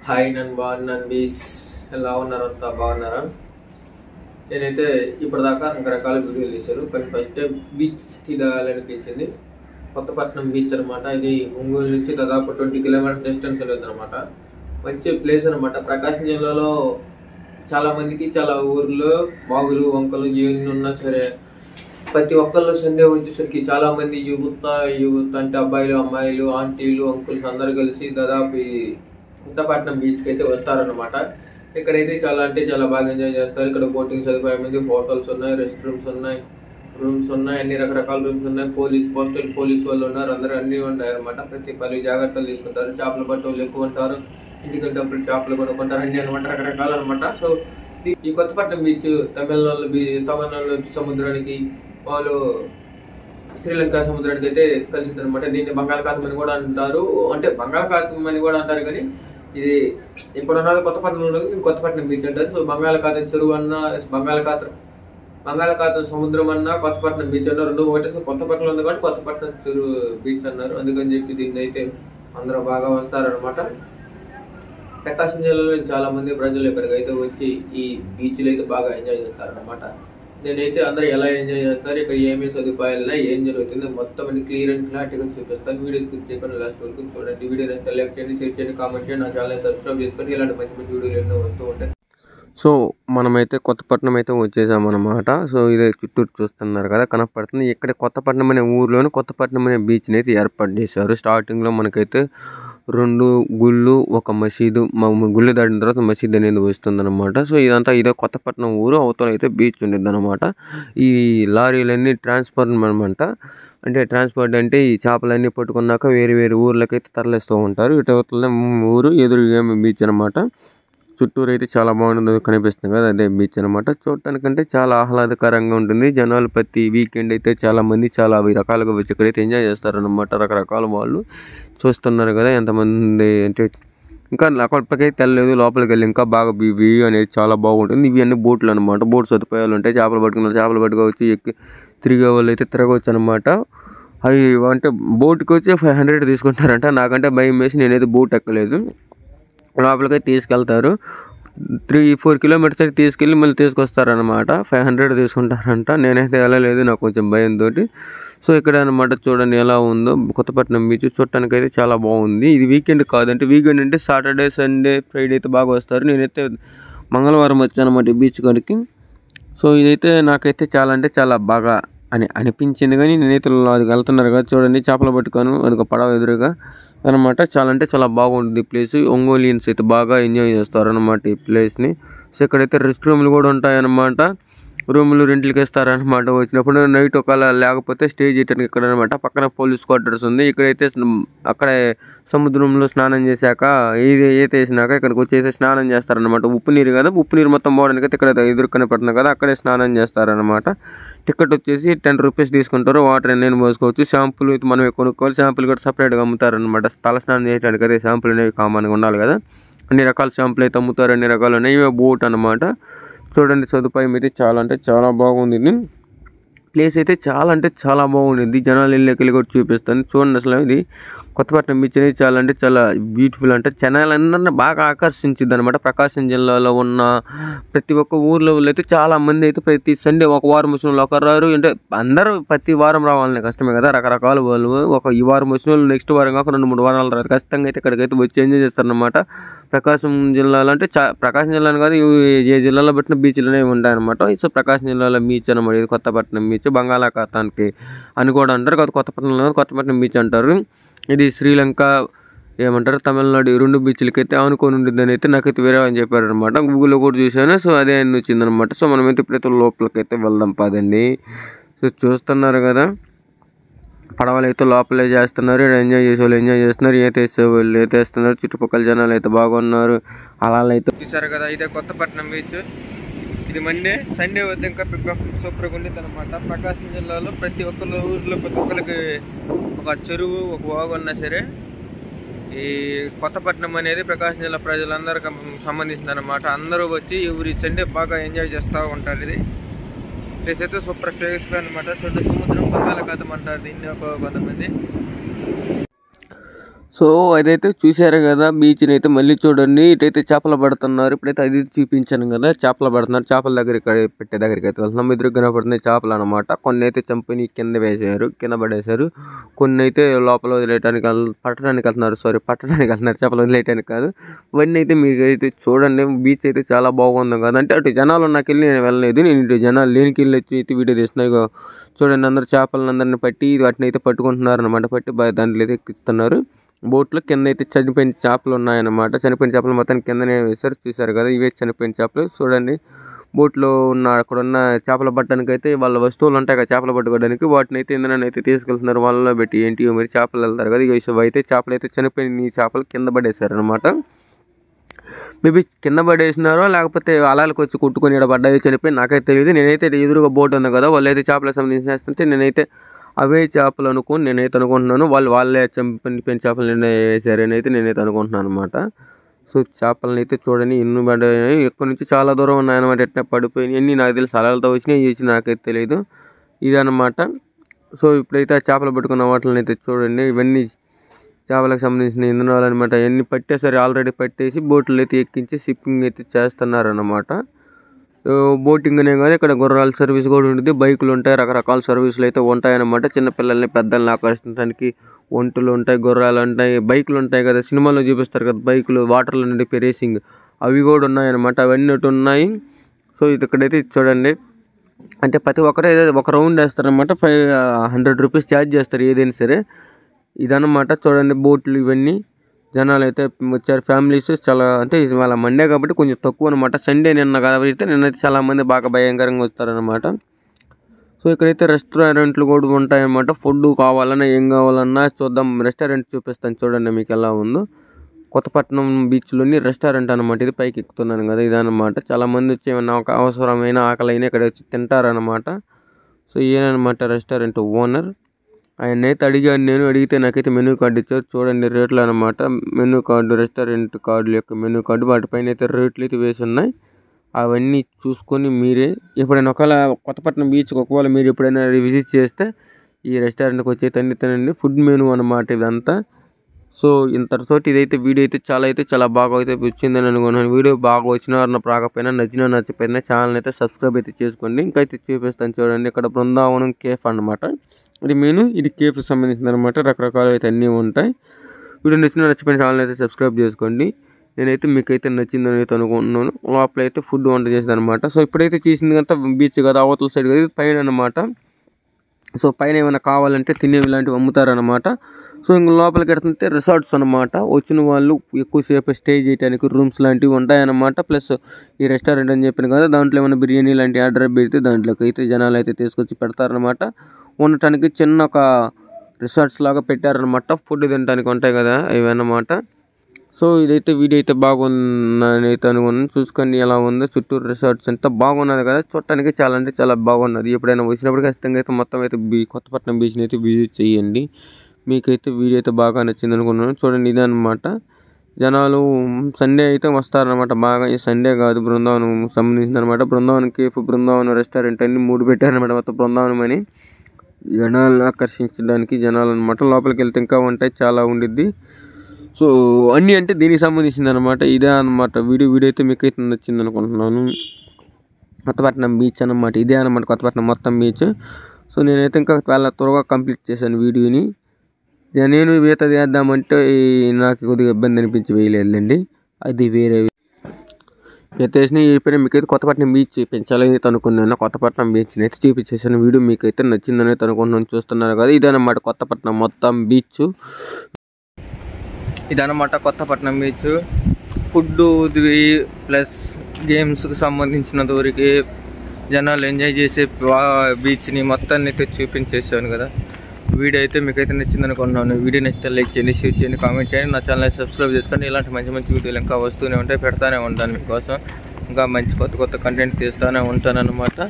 Hi నన్ను బాగున్నాను బీస్ ఎలా ఉన్నారు అంతా బాగున్నారా? నేనైతే ఇప్పటిదాకా రకరకాల వీడియోలు తీశాను, కానీ ఫస్ట్ టైం బీచ్ తీయాలనిపించింది. కొత్తపట్నం బీచ్ అనమాట. ఇది ఒంగోలు నుంచి దాదాపు 20 కిలోమీటర్ డిస్టెన్స్ ఉంటుంది అనమాట. మంచి ప్లేస్ అనమాట. ప్రకాశం జిల్లాలో చాలా మందికి చాలా ఊర్లో బాగులు వంకలు ఏమి ఉన్నా సరే ప్రతి ఒక్కళ్ళు సండే వచ్చేసరికి చాలా మంది యువత అంటే అబ్బాయిలు అమ్మాయిలు ఆంటీలు అంకుల్స్ అందరు కలిసి దాదాపు కొత్తపట్నం బీచ్కి అయితే వస్తారనమాట. ఇక్కడైతే చాలా అంటే చాలా బాగా ఎంజాయ్ చేస్తారు. ఇక్కడ బోటింగ్ సదుపాయం ఉంది, హోటల్స్ ఉన్నాయి, రెస్ట్ రూమ్స్ ఉన్నాయి, అన్ని రకరకాల రూమ్స్ ఉన్నాయి. పోస్టల్ పోలీస్ వాళ్ళు ఉన్నారు, అందరూ అన్ని ఉంటాయి అనమాట. ప్రతి 10 జాగ్రత్తలు తీసుకుంటారు. చేపలు పట్టే వాళ్ళు ఎక్కువ ఉంటారు, ఇంటికి వెళ్ళేటప్పుడు చేపలు కొనుక్కుంటారు, అన్ని అనమాట రకరకాలు అనమాట. సో ఈ కొత్తపట్నం బీచ్ తమిళనాడు సముద్రానికి వాళ్ళు శ్రీలంక సముద్రానికి అయితే కలిసింది అనమాట. దీన్ని బంగాళాఖాతం అని కూడా అంటారు, అంటే బంగాళాఖాతం అని కూడా అంటారు, కానీ ఇది ఇప్పుడు ఉన్నది కొత్తపట్నంలో కొత్తపట్నం బీచ్ అంటారు. సో బంగాళాఖాతం చెరువు అన్నా బంగాళాఖాతం సముద్రం అన్నా కొత్తపట్నం బీచ్ అన్నారు, రెండు ఒకటి. సో కొత్తపట్నంలో ఉంది కాబట్టి కొత్తపట్నం చెరువు బీచ్ అన్నారు. అందుకని చెప్పి దీన్ని అయితే అందరూ బాగా వస్తారనమాట. ప్రకాశం జిల్లాలో చాలా మంది ప్రజలు ఇక్కడికి అయితే వచ్చి ఈ బీచ్లు అయితే బాగా ఎంజాయ్ చేస్తారనమాట. నేనైతే అందరూ ఎలా ఎంజాయ్ చేస్తారు, ఇక్కడ ఏమేమి సదుపాయాలు ఏం జరుగుతుంది మొత్తం అన్ని క్లియర్ అండ్ క్లారిటీగా చూపిస్తాను. వీడియో స్కిప్ చేయకుండా లాస్ట్ వరకు చూడండి. వీడియో నచ్చితే లైక్ చేయండి, షేర్ చేయండి, కామెంట్ చేయండి, నా ఛానల్ సబ్స్క్రైబ్ చేసుకొని ఇలాంటి మంచి మంచి వీడియోలు ఎన్నో వస్తూ ఉంటాయి. సో మనమైతే కొత్తపట్నం అయితే వచ్చేసామన్నమాట. సో ఇదే చుట్టూరు చూస్తున్నారు కదా కనపడుతుంది. ఇక్కడ కొత్తపట్నం అనే ఊర్లోనే కొత్తపట్నం అనే బీచ్ని అయితే ఏర్పాటు చేశారు. స్టార్టింగ్లో మనకైతే 2 గుళ్ళు ఒక మసీదు, గుళ్ళు దాటిన తర్వాత మసీదు అనేది వస్తుందన్నమాట. సో ఇదే కొత్తపట్నం ఊరు, అవతల అయితే బీచ్ ఉండేది అనమాట. ఈ లారీలన్నీ ట్రాన్స్పోర్ట్ అనమాట. అంటే ట్రాన్స్పోర్ట్ అంటే ఈ చేపలన్నీ పట్టుకున్నాక వేరే వేరే ఊర్లకైతే తరలిస్తూ ఉంటారు. ఇటు అవతల ఊరు ఎదురుగా బీచ్ అనమాట. చుట్టూరు అయితే చాలా బాగుంటుంది, కనిపిస్తుంది కదా, అదే బీచ్ అనమాట. చూడటానికంటే చాలా ఆహ్లాదకరంగా ఉంటుంది. జనాలు ప్రతి వీకెండ్ అయితే చాలా మంది చాలా రకాలుగా వచ్చి ఇక్కడైతే ఎంజాయ్ చేస్తారనమాట. రకరకాల వాళ్ళు చూస్తున్నారు కదా ఎంతమంది. అంటే ఇంకా అక్కడికైతే తెల్లలేదు, లోపలికి వెళ్ళి ఇంకా బాగా వ్యూ అనేది చాలా బాగుంటుంది. ఇవి అన్ని బోట్లు అనమాట. బోట్ సదుపాయాలు ఉంటాయి. చేపలు పట్టుకోవచ్చు, ఎక్కి తిరిగే వాళ్ళు అయితే తిరగవచ్చు అనమాట. అవి అంటే బోట్కి వచ్చి 500 తీసుకుంటారంట. నాకంటే భయం వేసి నేనైతే బోట్ ఎక్కలేదు. లోపలికి తీసుకెళ్తారు. 3-4 కిలోమీటర్స్ అయితే తీసుకెళ్ళి మళ్ళీ తీసుకొస్తారనమాట. 500 తీసుకుంటారంట. నేనైతే వెళ్ళలేదు, నాకు కొంచెం భయంతో. సో ఇక్కడ అనమాట చూడండి ఎలా ఉందో కొత్తపట్నం బీచ్. చూడటానికి అయితే చాలా బాగుంది. ఇది వీకెండ్ కాదంటే, వీకెండ్ అంటే సాటర్డే సండే ఫ్రైడే అయితే బాగా వస్తారు. నేనైతే మంగళవారం వచ్చాను అనమాట ఈ బీచ్ కాడికి. సో ఇదైతే నాకైతే చాలా అంటే చాలా బాగా అనిపించింది. కానీ నేనైతే అది వెళ్తున్నారు కదా చూడండి, చేపలు పట్టుకొని అది పడవ ఎదురుగా అనమాట. చాలా అంటే చాలా బాగుంటుంది ఈ ప్లేస్. ఒంగోలియన్స్ అయితే బాగా ఎంజాయ్ చేస్తారు అనమాట ఈ ప్లేస్ని. సో ఇక్కడైతే రెస్ట్ రూమ్లు కూడా ఉంటాయన్నమాట. రూములు రెంట్లకి ఇస్తారనమాట. వచ్చినప్పుడు నైట్ ఒకవేళ లేకపోతే స్టే చేయడానికి ఇక్కడ అనమాట. పక్కన పోలీస్ క్వార్టర్స్ ఉంది. ఇక్కడైతే అక్కడే సముద్రంలో స్నానం చేశాక ఈత వేసినాక ఇక్కడికి వచ్చేసి స్నానం చేస్తారనమాట. ఉప్పు నీరు కదా, ఉప్పు నీరు మొత్తం పోవడానికి అయితే ఇక్కడ ఎదురు కనపడుతుంది కదా, అక్కడే స్నానం చేస్తారనమాట. టికెట్ వచ్చేసి 10 రూపీస్ తీసుకుంటారు. వాటర్ ఎన్నైనా పోసుకోవచ్చు. షాంపులు అయితే మనం కొనుక్కోవాలి. షాంపులు కూడా సపరేట్గా అమ్ముతారనమాట. తల స్నానం చేయడానికి అయితే షాంపులు అనేవి కామన్గా ఉండాలి కదా. అన్ని రకాల షాంపులు అయితే అమ్ముతారు, అన్ని రకాలు ఉన్నాయి. ఇవే బోట్ అనమాట. చూడండి సదుపాయం అయితే చాలా అంటే చాలా బాగుంది. ప్లేస్ అయితే చాలా అంటే చాలా బాగుంది. జనాలు వెళ్ళి కూడా చూపిస్తాను చూడండి. అసలు ఇది కొత్తపట్నం బీచ్ అనేది చాలా అంటే చాలా బ్యూటిఫుల్. అంటే జనాలందరినీ బాగా ఆకర్షించింది అనమాట. ప్రకాశం జిల్లాలో ఉన్న ప్రతి ఒక్క ఊర్లో అయితే చాలా మంది అయితే ప్రతి సండే ఒక వారం వచ్చిన ఒకరు రారు. అంటే అందరూ ప్రతి వారం రావాలని కష్టమే కదా, రకరకాల వాళ్ళు. ఈ వారం వచ్చిన వాళ్ళు నెక్స్ట్ వారం కాక 2-3 వారాలు రాదు. ఖచ్చితంగా అయితే ఇక్కడికైతే వచ్చి ఎంజాయ్ చేస్తారనమాట. ప్రకాశం జిల్లాలో అంటే ప్రకాశం జిల్లాలో కాదు, ఏ జిల్లాలో పెట్టిన బీచ్లు అనేవి ఉంటాయన్నమాట. సో ప్రకాశం జిల్లాలో బీచ్ అనమాట ఇది కొత్తపట్నం బీచ్. బంగాళాఖాతానికి అని కూడా అంటారు కదా, కొత్తపట్నం బీచ్ అంటారు. ఇది శ్రీలంక ఏమంటారు తమిళనాడు 2 బీచ్లకి అయితే ఆనుకొని ఉండిద్దని అయితే నాకైతే వేరే అని చెప్పారనమాట. గూగుల్లో కూడా చూశాను. సో అదే అని వచ్చిందనమాట. సో మనమైతే ఇప్పుడైతే లోపలికి అయితే వెళ్దాం పదండి. సో చూస్తున్నారు కదా, పడవలు అయితే లోపలే చేస్తున్నారు. ఎంజాయ్ చేసే వాళ్ళు ఎంజాయ్ చేస్తున్నారు, ఈత వేసే వాళ్ళు ఈత వేస్తున్నారు. చుట్టుపక్కల జనాలు అయితే బాగున్నారు. అలా అయితే చూసారు కదా, ఇదే కొత్తపట్నం బీచ్. ఇది సండే వద్ద ఇంకా సూపర్గా ఉండేది అనమాట. ప్రకాశం జిల్లాలో ప్రతి ఒక్కరి ఊర్లో ప్రతి ఒక్కరికి ఒక చెరువు ఒక వాగు ఉన్నా సరే ఈ కొత్తపట్నం అనేది ప్రకాశం జిల్లా ప్రజలందరికీ సంబంధించింది అనమాట. అందరూ వచ్చి ఎవ్రీ సండే బాగా ఎంజాయ్ చేస్తూ ఉంటారు. ఇది ప్లేస్ అయితే సూపర్ ఫేమస్ అనమాట. సముద్రం బంగాళాఖాతం అంటారు దీన్ని కొంతమంది. సో అదైతే చూశారు కదా, బీచ్ని అయితే మళ్ళీ చూడండి. ఇటైతే చేపలు పడుతున్నారు. ఇప్పుడైతే అది చూపించాను కదా, చేపలు పడుతున్నారు. చేపల దగ్గర పెట్టే దగ్గరికి అయితే వెళ్తున్నాం. ఎదురు కనపడుతున్నాయి చేపలు అనమాట. కొన్ని అయితే చంపుని కింద వేసారు, కింద పడేశారు. కొన్ని అయితే లోపల వదిలేయడానికి పట్టడానికి వెళ్తున్నారు. చేపలు వదిలేయడానికి కాదు. ఇవన్నీ అయితే మీకు అయితే చూడండి. బీచ్ అయితే చాలా బాగుంది కదా. అంటే అటు జనాలు నాకెళ్ళి నేను వెళ్ళలేదు, నేను ఇటు జనాలు లేనికి వెళ్ళి వచ్చి అయితే వీడియో తీస్తున్నాయి. చూడండి, అందరు చేపలను అందరిని పట్టి వాటిని అయితే పట్టుకుంటున్నారు అనమాట. పట్టి దాంట్లో అయితే ఎక్కిస్తున్నారు. బోట్లో కింద అయితే చనిపోయిన చేపలు ఉన్నాయన్నమాట. చనిపోయిన చేపలు మొత్తం కిందనే వేశారు. చూశారు కదా, ఇవే చనిపోయిన చేపలు. చూడండి, బోట్లో అక్కడ ఉన్న చేపలు పట్టడానికి అయితే వాళ్ళ వస్తువులు ఉంటాయి కదా చేపలు పట్టుకోవడానికి, వాటిని అయితే ఇందులో అయితే తీసుకెళ్తున్నారు. వాళ్ళలో పెట్టి ఏంటి మరి చేపలు వెళ్తారు కదా. ఇక అయితే చేపలు అయితే చనిపోయిన చేపలు కింద పడేశారు అనమాట. మేబీ కింద పడేసినారో లేకపోతే అలలకు వచ్చి కొట్టుకొని ఇక్కడ పడ్డాయి చనిపోయి, నాకైతే తెలియదు. నేనైతే ఎదురుగా బోట్ ఉంది కదా, వాళ్ళు అయితే చేపలకు సంబంధించి నేనైతే అవే చేపలు నేనైతే అనుకుంటున్నాను. వాళ్ళే చంపిన చేపలు వేసారని అయితే నేనైతే అనుకుంటున్నాను అనమాట. సో చేపలను అయితే చూడండి ఎన్ని పడ్డాయి. ఎక్కడి నుంచి చాలా దూరం ఉన్నాయన్నమాట. ఎట్లా పడిపోయినాయి అన్నీ నాకు తెలిసి అలలతో వచ్చినాయి, చేసి నాకైతే తెలియదు. ఇదన్నమాట. సో ఇప్పుడైతే ఆ చేపలు పట్టుకున్న వాటిని అయితే చూడండి. ఇవన్నీ చేపలకు సంబంధించిన ఇంధనాలు అనమాట. ఇవన్నీ పట్టేసరి ఆల్రెడీ పట్టేసి బోట్లు అయితే ఎక్కించి షిప్పింగ్ అయితే చేస్తున్నారన్నమాట. బోటింగ్ అనే కాదు, ఇక్కడ గుర్రాల సర్వీస్ కూడా ఉంటుంది, బైకులు ఉంటాయి, రకరకాల సర్వీసులు అయితే ఉంటాయన్నమాట. చిన్నపిల్లల్ని పెద్దల్ని ఆకర్షించడానికి ఒంటులు ఉంటాయి, గుర్రాలు ఉంటాయి, బైకులు ఉంటాయి కదా, సినిమాలో చూపిస్తారు కదా బైకులు వాటర్లో నుండి రేసింగ్, అవి కూడా ఉన్నాయన్నమాట. అవన్నీ ఉన్నాయి. సో ఇక్కడైతే చూడండి, అంటే ప్రతి ఒక్కరు ఒక రౌండ్ వేస్తారనమాట. 100 రూపీస్ ఛార్జ్ చేస్తారు ఏదైనా సరే. ఇదన్నమాట. చూడండి బోట్లు ఇవన్నీ జనాలు అయితే వచ్చారు. ఫ్యామిలీస్ చాలా, అంటే ఇవాళ మండే కాబట్టి కొంచెం తక్కువ అనమాట. సండే నిన్న కాబట్టి నిన్నైతే చాలామంది బాగా భయంకరంగా వస్తారనమాట. సో ఇక్కడైతే రెస్టారెంట్లు కూడా ఉంటాయన్నమాట. ఫుడ్ కావాలన్నా ఏం కావాలన్నా చూద్దాం. రెస్టారెంట్ చూపిస్తాను చూడండి మీకు ఎలా ఉందో. కొత్తపట్నం బీచ్లోని రెస్టారెంట్ అనమాట. ఇది పైకి ఎక్కుతున్నాను కదా, ఇదన్నమాట. చాలామంది వచ్చి ఏమన్నా ఒక అవసరమైన ఆకలైనా ఇక్కడ వచ్చి తింటారనమాట. సో ఈయనమాట రెస్టారెంట్ ఓనర్. ఆయన అయితే అడిగాను నేను, అడిగితే నాకైతే మెనూ కార్డు ఇచ్చారు. చూడండి రేట్లు అనమాట. మెనూ కార్డు, రెస్టారెంట్ కార్డుల యొక్క మెనూ కార్డు, వాటిపైన అయితే రేట్లు అయితే వేసి ఉన్నాయి. అవన్నీ చూసుకొని మీరే ఎప్పుడైనా ఒకవేళ కొత్తపట్నం బీచ్కి ఒకవేళ మీరు ఎప్పుడైనా విజిట్ చేస్తే ఈ రెస్టారెంట్కి వచ్చి తినండి. ఫుడ్ మెనూ అనమాట ఇదంతా. సో ఇంతటితోటి ఇదైతే వీడియో అయితే చాలా బాగా అయితే వచ్చిందని అనుకున్నాను. వీడియో బాగా వచ్చినా రాకపోయినా, నచ్చినా నచ్చపోయినా ఛానల్ అయితే సబ్స్క్రైబ్ అయితే చేసుకోండి. ఇంకైతే చూపిస్తాను చూడండి. ఇక్కడ బృందావనం కేఫ్ అనమాట. ఇది మెనూ, ఇది కేఫ్కి సంబంధించింది అనమాట. రకరకాలు అయితే అన్నీ ఉంటాయి. వీడియో నచ్చిపోయిన ఛానల్ అయితే సబ్స్క్రైబ్ చేసుకోండి. నేనైతే మీకైతే నచ్చిందని అయితే అనుకుంటున్నాను. లోపల అయితే ఫుడ్ వంట చేసేది అనమాట. సో ఇప్పుడైతే చేసింది కదా బీచ్ కదా, అవతల సైడ్ కదా, ఇది పైన అనమాట. సో పైన ఏమైనా కావాలంటే తినేవి లాంటివి అమ్ముతారనమాట. సో ఇంక లోపలికి వెళ్తుంటే రిసార్ట్స్ అనమాట. వచ్చిన వాళ్ళు ఎక్కువసేపు స్టే చేయడానికి రూమ్స్ లాంటివి ఉంటాయన్నమాట. ప్లస్ ఈ రెస్టారెంట్ అని చెప్పిన కదా, దాంట్లో ఏమైనా బిర్యానీ లాంటి ఆర్డర్ పెడితే దాంట్లోకి అయితే జనాలు అయితే తీసుకొచ్చి పెడతారనమాట. ఉండటానికి చిన్న ఒక రిసార్ట్స్ లాగా పెట్టారనమాట. ఫుడ్ తినడానికి ఉంటాయి కదా ఇవన్నమాట. సో ఇదైతే వీడియో అయితే బాగుందని అయితే అనుకున్నాను. చూసుకొని ఎలా ఉందో, చుట్టూరు రిసార్ట్స్ ఎంత బాగున్నది కదా, చూడటానికి చాలా అంటే చాలా బాగున్నది. ఎప్పుడైనా వచ్చినప్పుడు ఖచ్చితంగా అయితే మొత్తం అయితే కొత్తపట్నం బీచ్ని అయితే విజిట్ చేయండి. మీకైతే వీడియో అయితే బాగా నచ్చింది అనుకున్నాను. చూడండి ఇదే అనమాట. జనాలు సండే అయితే వస్తారనమాట బాగా. ఈ సండే కాదు, బృందావనం సంబంధించింది అనమాట. బృందావనం కేఫ్, బృందావనం రెస్టారెంట్ అన్ని 3 పెట్టారనమాట. మొత్తం బృందావనం అని జనాలను ఆకర్షించడానికి జనాలు అనమాట. లోపలికి వెళ్తే ఇంకా ఉంటాయి, చాలా ఉండిద్ది. సో అన్నీ అంటే దీనికి సంబంధించింది అనమాట. ఇదే అనమాట వీడియో అయితే మీకైతే నచ్చింది అనుకుంటున్నాను. కొత్తపట్నం బీచ్ అనమాట. ఇదే అనమాట కొత్తపట్నం మొత్తం బీచ్. సో నేనైతే ఇంకా చాలా త్వరగా కంప్లీట్ చేశాను వీడియోని. నేను ఈత చేద్దామంటే నాకు కొద్దిగా ఇబ్బంది అనిపించి వేయలేదులేండి, అది వేరే ఎత్తేసిన. ఇప్పుడు మీకైతే కొత్తపట్నం బీచ్ చూపించాలని అయితే అనుకున్నాను. కొత్తపట్నం బీచ్ని అయితే చూపించేసాను. వీడియో మీకైతే నచ్చిందని అయితే అనుకుంటున్నాను. చూస్తున్నారు కదా, ఇదన్నమాట కొత్తపట్నం మొత్తం బీచ్. ఇదన్నమాట కొత్తపట్నం బీచ్. ఫుడ్ ప్లస్ గేమ్స్కి సంబంధించిన దూరికి జనాలు ఎంజాయ్ చేసే బీచ్ని మొత్తాన్ని అయితే చూపించేసాను కదా. వీడియో అయితే మీకైతే నచ్చింది అనుకుంటున్నాను. వీడియో నచ్చితే లైక్ చేయండి, షేర్ చేయండి, కామెంట్ చేయండి. నా ఛానల్ సబ్స్క్రైబ్ చేసుకోండి. ఇలాంటి మంచి వీడియోలు ఇంకా వస్తూనే ఉంటాయి, పెడతానే ఉంటాను మీకోసం. ఇంకా మంచి కొత్త కంటెంట్ తీస్తూనే ఉంటాను అన్నమాట.